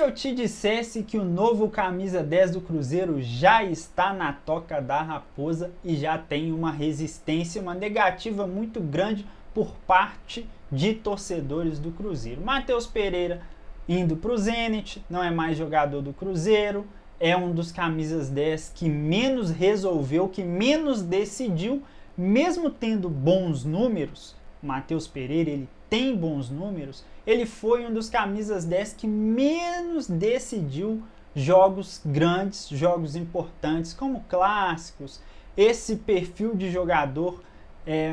eu te dissesse que o novo camisa 10 do Cruzeiro já está na toca da Raposa e já tem uma resistência, uma negativa muito grande por parte de torcedores do Cruzeiro? Matheus Pereira indo para o Zenit, não é mais jogador do Cruzeiro, é um dos camisas 10 que menos resolveu, que menos decidiu, mesmo tendo bons números. Matheus Pereira, ele tem bons números, ele foi um dos camisas 10 que menos decidiu jogos grandes, jogos importantes, como clássicos. Esse perfil de jogador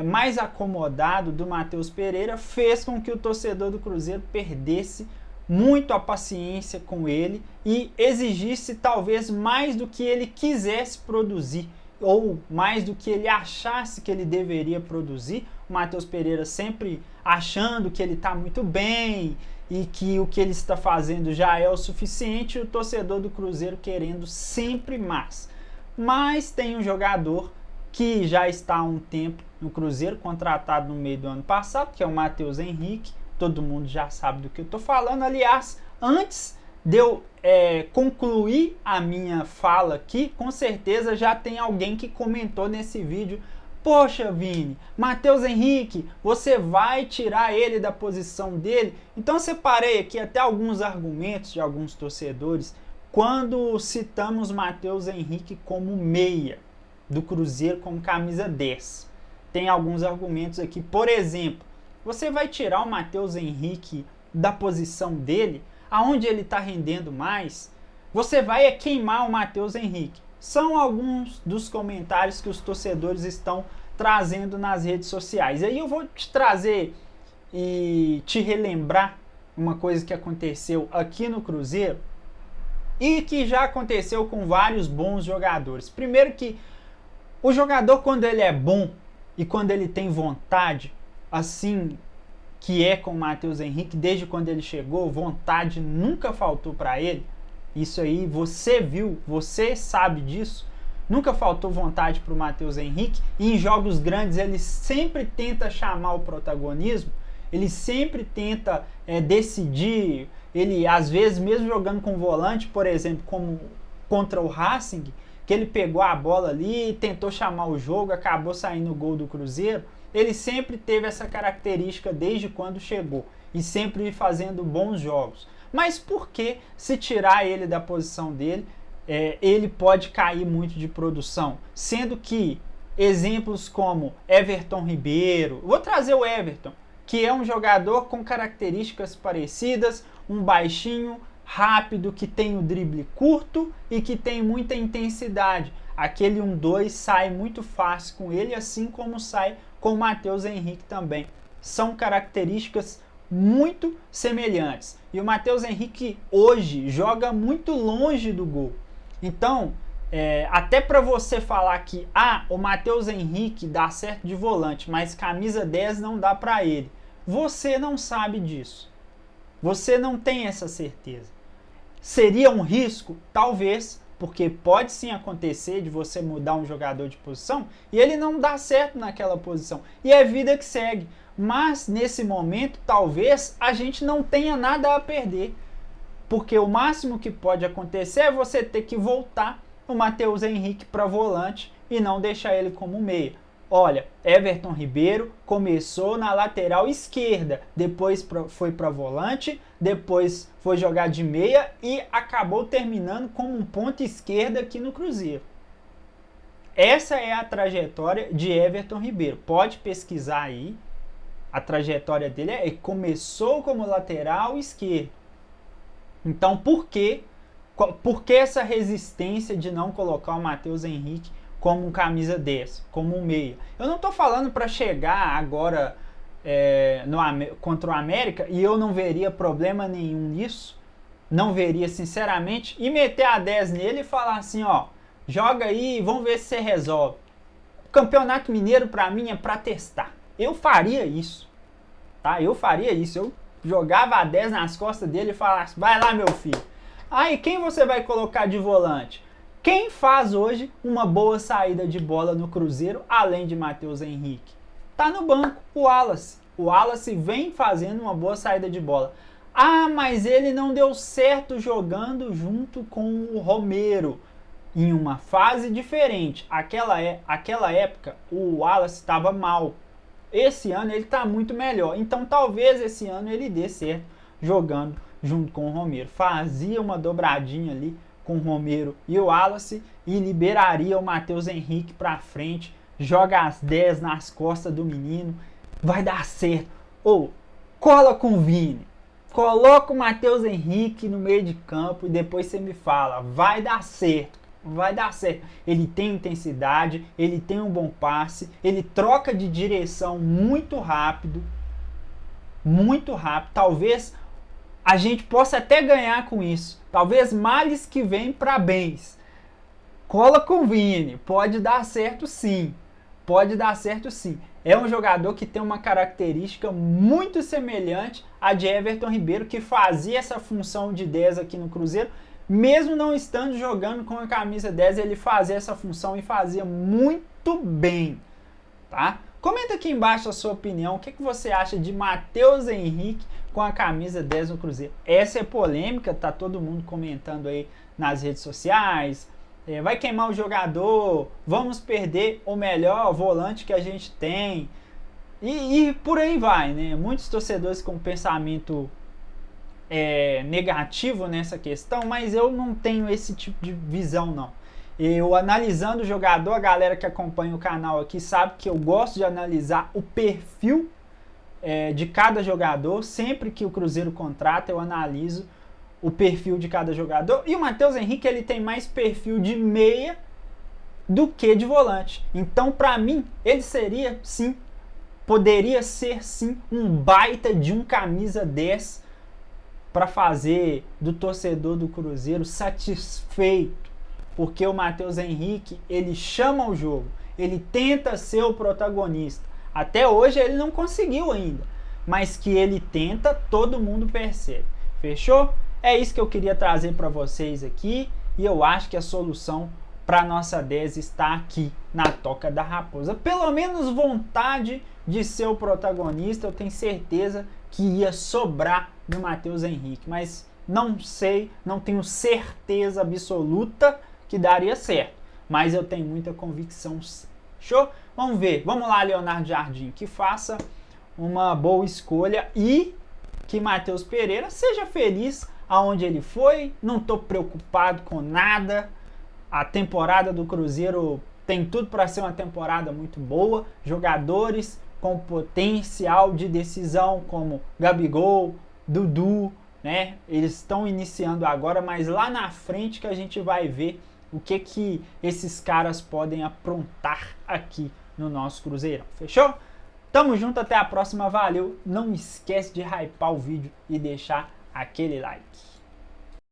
mais acomodado do Matheus Pereira fez com que o torcedor do Cruzeiro perdesse muito a paciência com ele e exigisse talvez mais do que ele quisesse produzir ou mais do que ele achasse que ele deveria produzir. O Matheus Pereira sempre achando que ele está muito bem e que o que ele está fazendo já é o suficiente, e o torcedor do Cruzeiro querendo sempre mais. Mas tem um jogador que já está há um tempo no Cruzeiro, contratado no meio do ano passado, que é o Matheus Henrique. Todo mundo já sabe do que eu estou falando. Aliás, antes de eu concluir a minha fala aqui, com certeza já tem alguém que comentou nesse vídeo: poxa, Vini, Matheus Henrique, você vai tirar ele da posição dele? Então eu separei aqui até alguns argumentos de alguns torcedores quando citamos Matheus Henrique como meia do Cruzeiro, como camisa 10. Tem alguns argumentos aqui. Por exemplo, você vai tirar o Matheus Henrique da posição dele, aonde ele está rendendo mais? Você vai queimar o Matheus Henrique. São alguns dos comentários que os torcedores estão trazendo nas redes sociais. Aí eu vou te trazer e te relembrar uma coisa que aconteceu aqui no Cruzeiro e que já aconteceu com vários bons jogadores. Primeiro que o jogador, quando ele é bom e quando ele tem vontade, assim que é com o Matheus Henrique, desde quando ele chegou, vontade nunca faltou para ele. Isso aí você viu, você sabe disso. Nunca faltou vontade para o Matheus Henrique, e em jogos grandes ele sempre tenta chamar o protagonismo, ele sempre tenta decidir. Ele, às vezes, mesmo jogando com volante, por exemplo, como contra o Racing, que ele pegou a bola ali, tentou chamar o jogo, acabou saindo o gol do Cruzeiro. Ele sempre teve essa característica desde quando chegou e sempre fazendo bons jogos. Mas por que, se tirar ele da posição dele, ele pode cair muito de produção? Sendo que exemplos como Everton Ribeiro, vou trazer o Everton, que é um jogador com características parecidas, um baixinho, rápido, que tem o drible curto e que tem muita intensidade. Aquele 1-2 sai muito fácil com ele, assim como sai com o Matheus Henrique também. São características muito semelhantes. E o Matheus Henrique hoje joga muito longe do gol. Então, até para você falar que o Matheus Henrique dá certo de volante, mas camisa 10 não dá para ele, você não sabe disso. Você não tem essa certeza. Seria um risco? Talvez, porque pode sim acontecer de você mudar um jogador de posição e ele não dá certo naquela posição. E é vida que segue. Mas nesse momento, talvez a gente não tenha nada a perder. Porque o máximo que pode acontecer é você ter que voltar o Matheus Henrique para volante e não deixar ele como meia. Olha, Everton Ribeiro começou na lateral esquerda, depois foi para volante, depois foi jogar de meia e acabou terminando como um ponta esquerda aqui no Cruzeiro. Essa é a trajetória de Everton Ribeiro. Pode pesquisar aí. A trajetória dele começou como lateral esquerdo. Então, por que essa resistência de não colocar o Matheus Henrique como um camisa 10, como um meia? Eu não estou falando para chegar agora contra o América, e eu não veria problema nenhum nisso, não veria sinceramente, e meter a 10 nele e falar assim, joga aí, vamos ver se você resolve. O Campeonato Mineiro para mim é para testar. Eu faria isso, tá? Eu faria isso, eu jogava a 10 nas costas dele e falasse, vai lá meu filho. Aí quem você vai colocar de volante? Quem faz hoje uma boa saída de bola no Cruzeiro, além de Matheus Henrique? Tá no banco, o Wallace. O Wallace vem fazendo uma boa saída de bola. Ah, mas ele não deu certo jogando junto com o Romero em uma fase diferente. Aquela época o Wallace estava mal. Esse ano ele está muito melhor. Então talvez esse ano ele dê certo jogando junto com o Romero. Fazia uma dobradinha ali com o Romero e o Wallace e liberaria o Matheus Henrique para frente. Joga as 10 nas costas do menino. Vai dar certo. Ou cola com o Vini. Coloca o Matheus Henrique no meio de campo e depois você me fala. Vai dar certo. Vai dar certo. Ele tem intensidade, ele tem um bom passe, ele troca de direção muito rápido. Muito rápido. Talvez a gente possa até ganhar com isso. Talvez males que vêm para bens. Cola com o Vini. Pode dar certo sim. Pode dar certo sim. É um jogador que tem uma característica muito semelhante à de Everton Ribeiro, que fazia essa função de 10 aqui no Cruzeiro. Mesmo não estando jogando com a camisa 10, ele fazia essa função e fazia muito bem, tá? Comenta aqui embaixo a sua opinião, o que você acha de Matheus Henrique com a camisa 10 no Cruzeiro? Essa é polêmica, tá todo mundo comentando aí nas redes sociais, vai queimar o jogador, vamos perder o melhor volante que a gente tem, e por aí vai, né? Muitos torcedores com pensamento negativo nessa questão, mas eu não tenho esse tipo de visão não. Eu analisando o jogador, a galera que acompanha o canal aqui sabe que eu gosto de analisar o perfil de cada jogador. Sempre que o Cruzeiro contrata, eu analiso o perfil de cada jogador. E o Matheus Henrique, ele tem mais perfil de meia do que de volante. Então, para mim, ele seria sim, poderia ser sim um baita de um camisa 10 para fazer do torcedor do Cruzeiro satisfeito, porque o Matheus Henrique, ele chama o jogo, ele tenta ser o protagonista. Até hoje ele não conseguiu ainda, mas que ele tenta, todo mundo percebe. Fechou? É isso que eu queria trazer para vocês aqui, e eu acho que a solução para nossa 10 está aqui na Toca da Raposa. Pelo menos vontade de ser o protagonista, eu tenho certeza que ia sobrar do Matheus Henrique, mas não sei, não tenho certeza absoluta que daria certo, mas eu tenho muita convicção. Show? Vamos ver, vamos lá, Leonardo Jardim, que faça uma boa escolha e que Matheus Pereira seja feliz aonde ele foi. Não estou preocupado com nada, a temporada do Cruzeiro tem tudo para ser uma temporada muito boa, jogadores com potencial de decisão como Gabigol, Dudu, né? Eles estão iniciando agora, mas lá na frente que a gente vai ver o que esses caras podem aprontar aqui no nosso Cruzeirão. Fechou? Tamo junto, até a próxima, valeu. Não esquece de hypar o vídeo e deixar aquele like.